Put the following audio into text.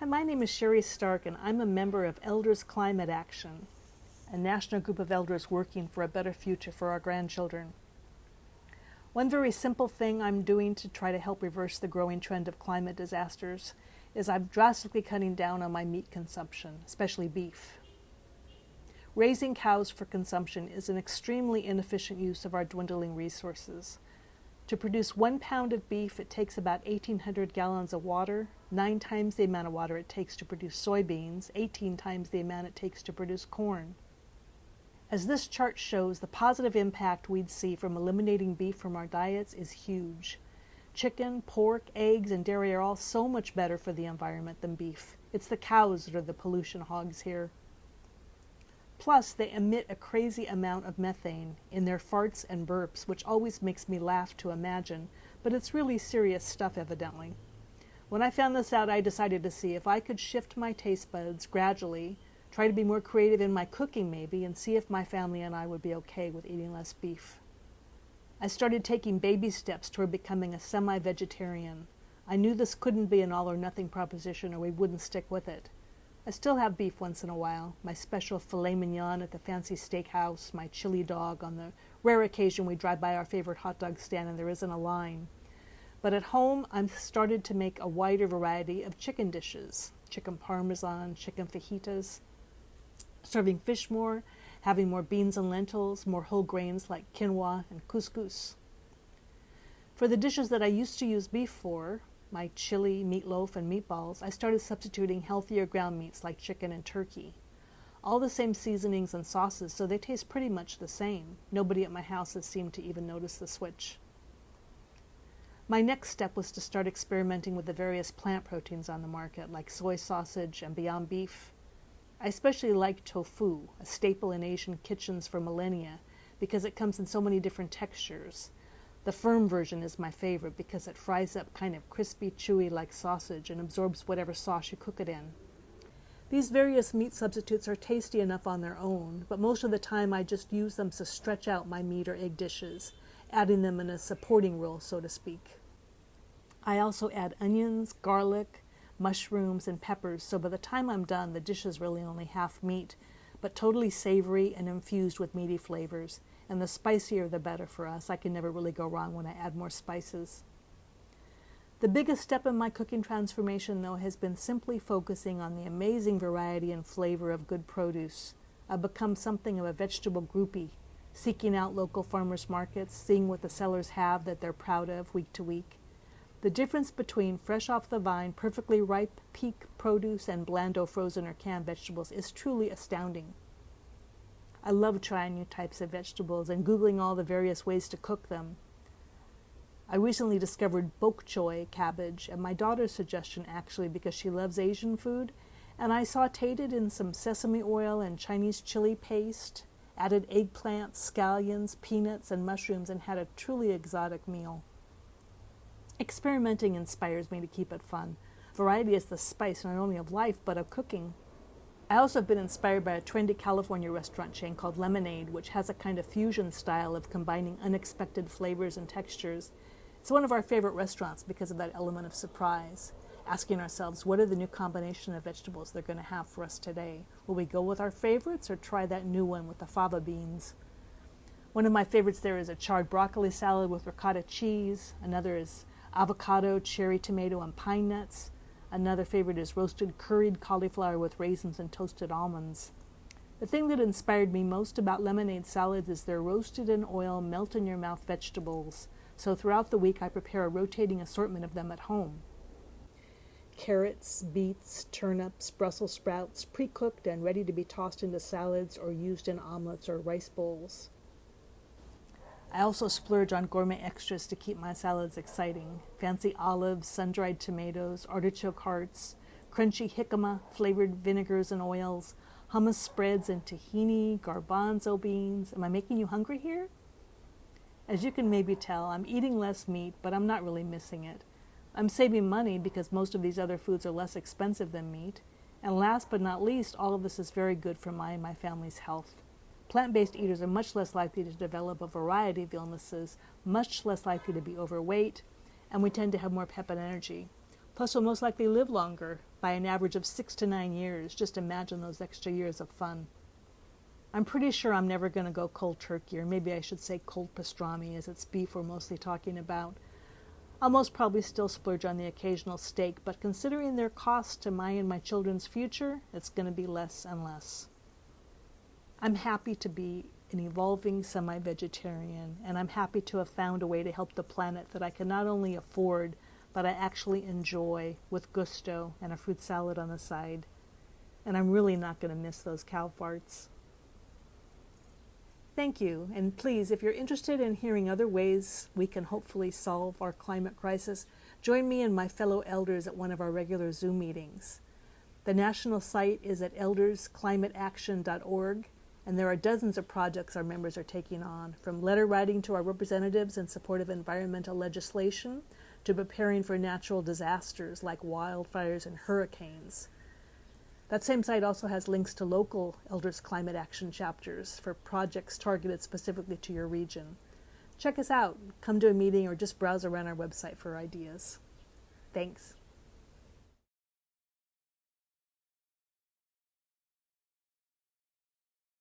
My name is Sherie Stark, and I'm a member of Elders Climate Action, a national group of elders working for a better future for our grandchildren. One very simple thing I'm doing to try to help reverse the growing trend of climate disasters is I'm drastically cutting down on my meat consumption, especially beef. Raising cows for consumption is an extremely inefficient use of our dwindling resources. To produce 1 pound of beef, it takes about 1,800 gallons of water, 9 times the amount of water it takes to produce soybeans, 18 times the amount it takes to produce corn. As this chart shows, the positive impact we'd see from eliminating beef from our diets is huge. Chicken, pork, eggs, and dairy are all so much better for the environment than beef. It's the cows that are the pollution hogs here. Plus, they emit a crazy amount of methane in their farts and burps, which always makes me laugh to imagine, but it's really serious stuff, evidently. When I found this out, I decided to see if I could shift my taste buds gradually, try to be more creative in my cooking maybe, and see if my family and I would be okay with eating less beef. I started taking baby steps toward becoming a semi-vegetarian. I knew this couldn't be an all-or-nothing proposition, or we wouldn't stick with it. I still have beef once in a while, my special filet mignon at the fancy steakhouse, my chili dog on the rare occasion we drive by our favorite hot dog stand and there isn't a line. But at home, I've started to make a wider variety of chicken dishes, chicken parmesan, chicken fajitas, serving fish more, having more beans and lentils, more whole grains like quinoa and couscous. For the dishes that I used to use beef for, my chili, meatloaf, and meatballs, I started substituting healthier ground meats like chicken and turkey. All the same seasonings and sauces, so they taste pretty much the same. Nobody at my house has seemed to even notice the switch. My next step was to start experimenting with the various plant proteins on the market, like soy sausage and Beyond Beef. I especially like tofu, a staple in Asian kitchens for millennia, because it comes in so many different textures. The firm version is my favorite because it fries up kind of crispy, chewy like sausage and absorbs whatever sauce you cook it in. These various meat substitutes are tasty enough on their own, but most of the time I just use them to stretch out my meat or egg dishes, adding them in a supporting role, so to speak. I also add onions, garlic, mushrooms, and peppers, so by the time I'm done, the dish is really only half meat, but totally savory and infused with meaty flavors. And the spicier the better for us. I can never really go wrong when I add more spices. The biggest step in my cooking transformation, though, has been simply focusing on the amazing variety and flavor of good produce. I've become something of a vegetable groupie, seeking out local farmers markets, seeing what the sellers have that they're proud of week to week. The difference between fresh off the vine, perfectly ripe peak produce and blando frozen or canned vegetables is truly astounding. I love trying new types of vegetables and Googling all the various ways to cook them. I recently discovered bok choy cabbage at my daughter's suggestion, actually, because she loves Asian food, and I sauteed it in some sesame oil and Chinese chili paste, added eggplants, scallions, peanuts, and mushrooms, and had a truly exotic meal. Experimenting inspires me to keep it fun. Variety is the spice not only of life, but of cooking. I also have been inspired by a trendy California restaurant chain called Lemonade, which has a kind of fusion style of combining unexpected flavors and textures. It's one of our favorite restaurants because of that element of surprise, asking ourselves, what are the new combination of vegetables they're going to have for us today? Will we go with our favorites or try that new one with the fava beans? One of my favorites there is a charred broccoli salad with ricotta cheese. Another is avocado, cherry tomato, and pine nuts. Another favorite is roasted curried cauliflower with raisins and toasted almonds. The thing that inspired me most about lemonade salads is their roasted in oil, melt-in-your-mouth vegetables. So throughout the week I prepare a rotating assortment of them at home. Carrots, beets, turnips, Brussels sprouts, pre-cooked and ready to be tossed into salads or used in omelets or rice bowls. I also splurge on gourmet extras to keep my salads exciting. Fancy olives, sun-dried tomatoes, artichoke hearts, crunchy jicama, flavored vinegars and oils, hummus spreads and tahini, garbanzo beans. Am I making you hungry here? As you can maybe tell, I'm eating less meat, but I'm not really missing it. I'm saving money because most of these other foods are less expensive than meat. And last but not least, all of this is very good for my and my family's health. Plant-based eaters are much less likely to develop a variety of illnesses, much less likely to be overweight, and we tend to have more pep and energy. Plus, we'll most likely live longer by an average of 6 to 9 years. Just imagine those extra years of fun. I'm pretty sure I'm never going to go cold turkey, or maybe I should say cold pastrami, as it's beef we're mostly talking about. I'll most probably still splurge on the occasional steak, but considering their cost to my and my children's future, it's going to be less and less. I'm happy to be an evolving semi-vegetarian, and I'm happy to have found a way to help the planet that I can not only afford, but I actually enjoy with gusto and a fruit salad on the side. And I'm really not going to miss those cow farts. Thank you, and please, if you're interested in hearing other ways we can hopefully solve our climate crisis, join me and my fellow elders at one of our regular Zoom meetings. The national site is at eldersclimateaction.org, and there are dozens of projects our members are taking on, from letter writing to our representatives in support of environmental legislation to preparing for natural disasters like wildfires and hurricanes. That same site also has links to local Elders Climate Action chapters for projects targeted specifically to your region. Check us out, come to a meeting, or just browse around our website for ideas. Thanks.